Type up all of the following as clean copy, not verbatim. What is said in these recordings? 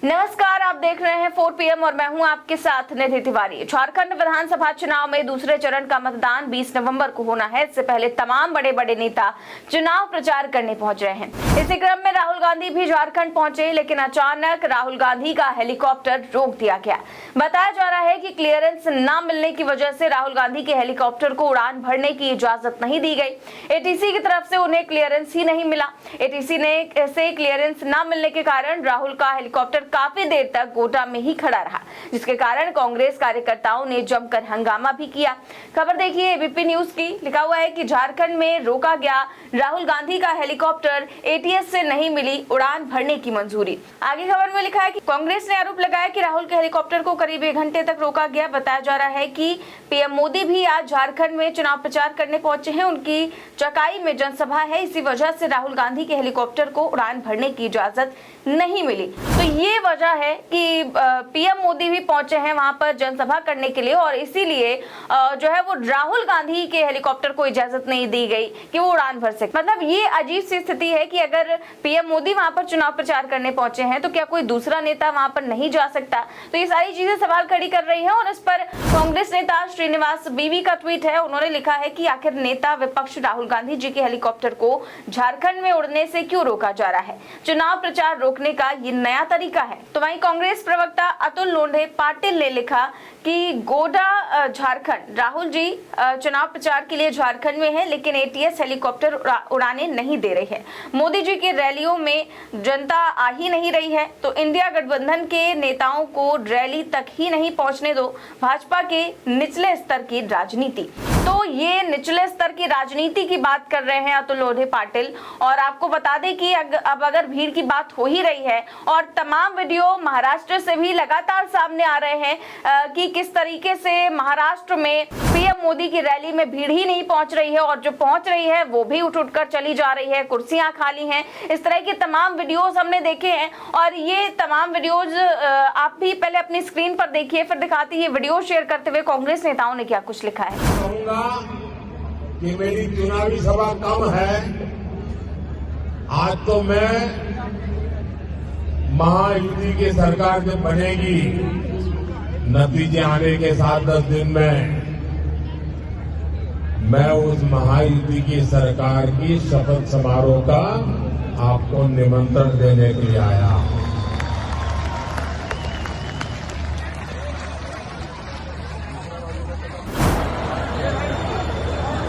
नमस्कार, आप देख रहे हैं 4 PM और मैं हूं आपके साथ निधि तिवारी। झारखंड विधानसभा चुनाव में दूसरे चरण का मतदान 20 नवंबर को होना है। इससे पहले तमाम बड़े बड़े नेता चुनाव प्रचार करने पहुंच रहे हैं। इसी क्रम में राहुल गांधी भी झारखंड पहुंचे, लेकिन अचानक राहुल गांधी का हेलीकॉप्टर रोक दिया गया। बताया जा रहा है कि क्लियरेंस न मिलने की वजह से राहुल गांधी के हेलीकॉप्टर को उड़ान भरने की इजाजत नहीं दी गई। एटीसी की तरफ से उन्हें क्लियरेंस ही नहीं मिला। एटीसी से क्लियरेंस न मिलने के कारण राहुल का हेलीकॉप्टर काफी देर तक गोटा में ही खड़ा रहा, जिसके कारण कांग्रेस कार्यकर्ताओं ने जमकर हंगामा भी किया। खबर देखिए एबीपी न्यूज की। लिखा हुआ है कि झारखंड में रोका गया राहुल गांधी का हेलीकॉप्टर, एटीएस से नहीं मिली उड़ान भरने की मंजूरी। आगे खबर में लिखा है कि कांग्रेस ने आरोप लगाया कि राहुल के हेलीकॉप्टर को करीब 1 घंटे तक रोका गया। बताया जा रहा है कि पीएम मोदी भी आज झारखंड में चुनाव प्रचार करने पहुंचे हैं। उनकी चकाई में जनसभा है, इसी वजह से राहुल गांधी के हेलीकॉप्टर को उड़ान भरने की इजाजत नहीं मिली। तो ये वजह है कि पीएम मोदी भी पहुंचे हैं वहां पर जनसभा करने के लिए, और इसीलिए जो है वो राहुल गांधी के हेलीकॉप्टर को इजाजत नहीं दी गई कि वो उड़ान भर सके। मतलब ये अजीब सी स्थिति है कि अगर पीएम मोदी वहां पर चुनाव प्रचार करने पहुंचे हैं तो क्या कोई दूसरा नेता वहां पर नहीं जा सकता? तो ये सारी चीजें सवाल खड़ी कर रही है। और इस पर कांग्रेस नेता श्रीनिवास बीवी का ट्वीट है। उन्होंने लिखा है कि आखिर नेता विपक्ष राहुल गांधी जी के हेलीकॉप्टर को झारखंड में उड़ने से क्यों रोका जा रहा है? चुनाव प्रचार रोकने का ये नया तरीका है। तो वहीं कांग्रेस प्रवक्ता अतुल लोंढे पाटिल ने लिखा कि गोडा झारखंड, राहुल जी चुनाव प्रचार के लिए झारखंड में है, लेकिन एटीएस हेलीकॉप्टर उड़ाने नहीं दे रही है। मोदी जी की रैलियों में जनता आ ही नहीं रही है, तो इंडिया गठबंधन के नेताओं को रैली तक ही नहीं पहुंचने दो। भाजपा के निचले स्तर की राजनीति। तो ये निचले स्तर की राजनीति की बात कर रहे हैं अतुल लोंढे पाटिल। और आपको बता दें कि अब अगर भीड़ की बात हो ही रही है, और तमाम वीडियो महाराष्ट्र से भी लगातार सामने आ रहे हैं कि किस तरीके से महाराष्ट्र में पीएम मोदी की रैली में भीड़ ही नहीं पहुंच रही है, और जो पहुंच रही है वो भी उठ कर चली जा रही है, कुर्सियां खाली हैं। इस तरह के तमाम वीडियोस हमने देखे हैं, और ये तमाम वीडियोस आप भी पहले अपनी स्क्रीन पर देखिए, फिर दिखाती ये वीडियो शेयर करते हुए कांग्रेस नेताओं ने क्या कुछ लिखा है। कहूंगा कि मेरी चुनावी सभा कम है। आज तो मैं महायुति की सरकार जब बनेगी, नतीजे आने के 7-10 दिन में मैं उस महायुति की सरकार की शपथ समारोह का आपको निमंत्रण देने के लिए आया हूं।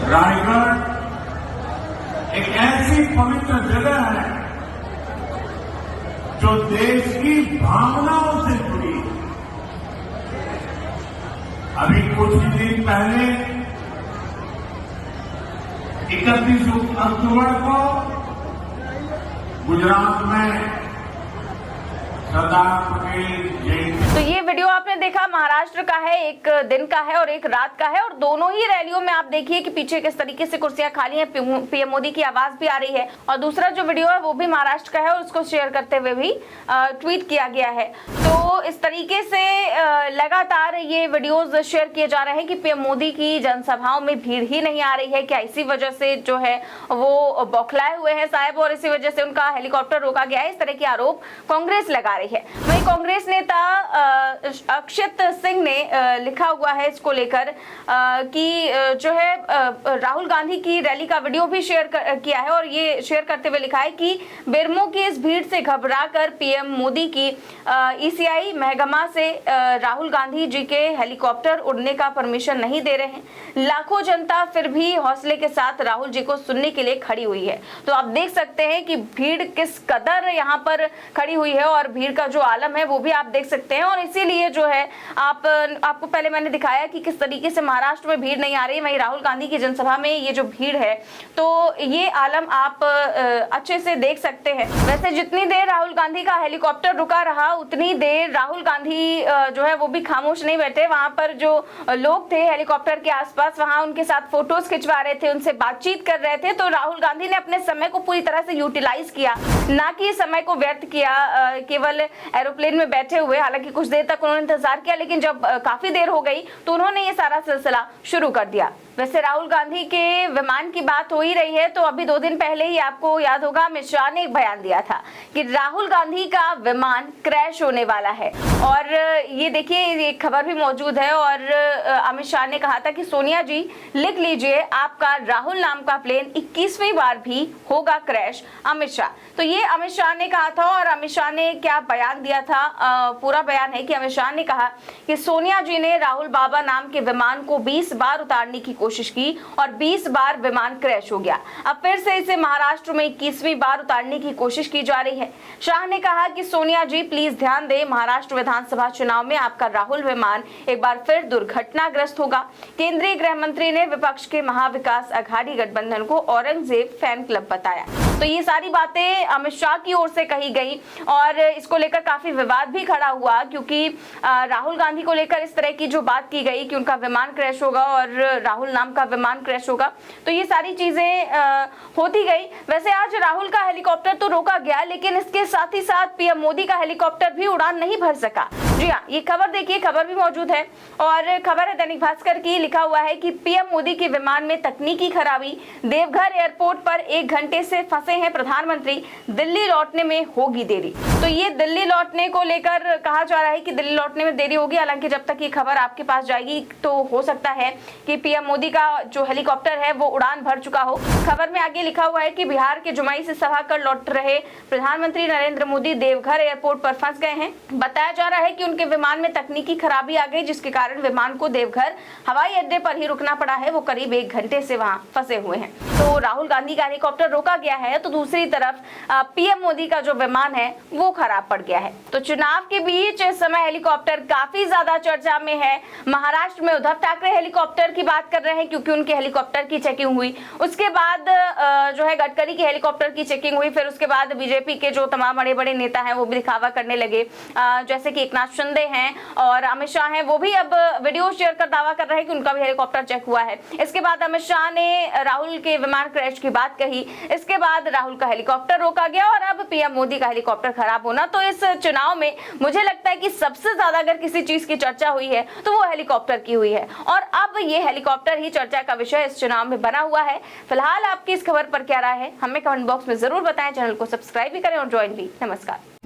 रायगढ़ एक ऐसी पवित्र जगह है जो देश की भावनाओं से जुड़ी है। अभी कुछ ही दिन पहले 31 अक्टूबर को गुजरात में सरदार पटेल जयंती। तो ये वीडियो आपने देखा महाराष्ट्र का है, एक दिन का है और एक रात का है, और दोनों ही रैलियों में आप देखिए कि पीछे किस तरीके से कुर्सियां खाली हैं, पीएम मोदी की आवाज भी आ रही है। और दूसरा जो वीडियो है वो भी महाराष्ट्र का है, और उसको शेयर करते हुए भी ट्वीट किया गया है। तो इस तरीके से लगातार ये वीडियोज शेयर किए जा रहे हैं कि पीएम मोदी की जनसभाओं में भीड़ ही नहीं आ रही है, क्या इसी वजह से जो है वो बौखलाए हुए हैं साहब, और इसी वजह से उनका हेलीकॉप्टर रोका गया है। इस तरह के आरोप कांग्रेस लगा रही है। वहीं कांग्रेस नेता अक्षित सिंह ने लिखा हुआ है इसको लेकर कि जो है राहुल गांधी की रैली का वीडियो भी शेयर किया है, और ये शेयर करते हुए लिखा है कि बेरमो की इस भीड़ से घबराकर पीएम मोदी की ईसीआई महकमा से राहुल गांधी जी के हेलीकॉप्टर उड़ने का परमिशन नहीं दे रहे हैं। लाखों जनता फिर भी हौसले के साथ राहुल जी को सुनने के लिए खड़ी हुई है। तो आप देख सकते हैं कि भीड़ किस कदर यहाँ पर खड़ी हुई है, और भीड़ का जो आलम है वो भी आप देख सकते हैं। और इसीलिए जो है आपको पहले मैंने दिखाया कि किस तरीके से महाराष्ट्र में भीड़ नहीं आ रही, वहीं राहुल गांधी की जनसभा में ये जो भीड़ है, तो ये आलम आप अच्छे से देख सकते हैं। वैसे जितनी देर राहुल गांधी का हेलीकॉप्टर रुका रहा, उतनी देर राहुल गांधी जो है वो भी खामोश नहीं बैठे। वहां पर जो लोग थे हेलीकॉप्टर के आसपास, वहां उनके साथ फोटोज खिंचवा रहे थे, उनसे बातचीत कर रहे थे। तो राहुल गांधी ने अपने समय को पूरी तरह से यूटिलाइज किया, ना कि समय को व्यर्थ किया केवल एरोप्लेन में बैठे हुए। हालांकि कुछ देर तक उन्होंने इंतजार किया, लेकिन जब काफी देर हो गई तो उन्होंने ये सारा सिलसिला शुरू कर दिया। वैसे राहुल गांधी के विमान की बात हो ही रही है तो अभी 2 दिन पहले ही आपको याद होगा अमित शाह ने एक बयान दिया था कि राहुल गांधी का विमान क्रैश होने वाला है। और ये देखिए ये खबर भी मौजूद है और अमित शाह ने कहा था कि सोनिया जी लिख लीजिए आपका राहुल नाम का प्लेन 21वीं बार भी होगा क्रैश। अमित शाह, तो ये अमित शाह ने कहा था और अमित शाह ने क्या बयान दिया था, पूरा बयान है कि अमित शाह ने कहा कि सोनिया जी ने राहुल बाबा नाम के विमान को 20 बार उतारने की कोशिश की और 20 बार विमान क्रैश हो गया। अब फिर से इसे महाराष्ट्र में 21वीं बार उतारने की कोशिश की जा रही है। शाह ने कहा कि सोनिया जी प्लीज ध्यान दें, महाराष्ट्र विधानसभा चुनाव में आपका राहुल विमान एक बार फिर दुर्घटनाग्रस्त होगा। केंद्रीय गृह मंत्री ने विपक्ष के महाविकास अघाड़ी गठबंधन को औरंगजेब फैन क्लब बताया। तो ये सारी बातें अमित शाह की ओर से कही गई और इसको लेकर काफी विवाद भी खड़ा हुआ क्योंकि राहुल गांधी को लेकर इस तरह की जो बात की गई कि उनका विमान क्रैश होगा और राहुल नाम का विमान क्रैश होगा, तो ये सारी चीजें होती गई। वैसे आज राहुल का हेलीकॉप्टर तो रोका गया लेकिन इसके साथ ही साथ पीएम मोदी का हेलीकॉप्टर भी उड़ान नहीं भर सका। जी हाँ, ये खबर देखिए, खबर भी मौजूद है और खबर है दैनिक भास्कर की। लिखा हुआ है कि पीएम मोदी के विमान में तकनीकी खराबी, देवघर एयरपोर्ट पर 1 घंटे से फंसे हैं प्रधानमंत्री, दिल्ली लौटने में होगी देरी। तो ये दिल्ली लौटने को लेकर कहा जा रहा है कि दिल्ली लौटने में देरी होगी। हालांकि जब तक ये खबर आपके पास जाएगी तो हो सकता है कि पीएम मोदी का जो हेलीकॉप्टर है वो उड़ान भर चुका हो। खबर में आगे लिखा हुआ है कि बिहार के जुमाई से सभा कर लौट रहे प्रधानमंत्री नरेंद्र मोदी देवघर एयरपोर्ट पर फंस गए हैं। बताया जा रहा है कि उनके विमान में तकनीकी खराबी आ गई जिसके कारण विमान को देवघर हवाई अड्डे पर ही रुकना पड़ा है। वो करीब 1 घंटे से वहां फंसे हुए हैं। तो राहुल गांधी का हेलीकॉप्टर रोका गया है तो दूसरी तरफ पीएम मोदी का जो विमान है वो खराब पड़ गया है। तो चुनाव के बीच इस समय हेलीकॉप्टर काफी ज्यादा चर्चा में है। महाराष्ट्र में उद्धव ठाकरे हेलीकॉप्टर की बात कर रहे हैं क्योंकि उनके हेलीकॉप्टर की चेकिंग हुई, उसके बाद जो है गडकरी के हेलीकॉप्टर की चेकिंग हुई, फिर उसके बाद बीजेपी के जो तमाम बड़े बड़े नेता हैं वो भी दिखावा करने लगे, जैसे कि एकनाथ शिंदे हैं और अमित शाह हैं, वो भी अब वीडियो शेयर कर दावा कर रहे हैं कि उनका भी हेलीकॉप्टर चेक हुआ है। इसके बाद अमित शाह ने राहुल के विमान क्रैश की बात कही, इसके बाद राहुल का हेलीकॉप्टर रोका गया और अब पीएम मोदी का हेलीकॉप्टर खराब होना। तो इस चुनाव में मुझे लगता है कि सबसे ज्यादा अगर किसी चीज की चर्चा हुई है तो वो हेलीकॉप्टर की हुई है और अब ये हेलीकॉप्टर ही चर्चा का विषय इस चुनाव में बना हुआ है। फिलहाल आपकी इस खबर पर क्या राय है हमें कमेंट बॉक्स में जरूर बताएं। चैनल को सब्सक्राइब भी करें और ज्वाइन भी। नमस्कार।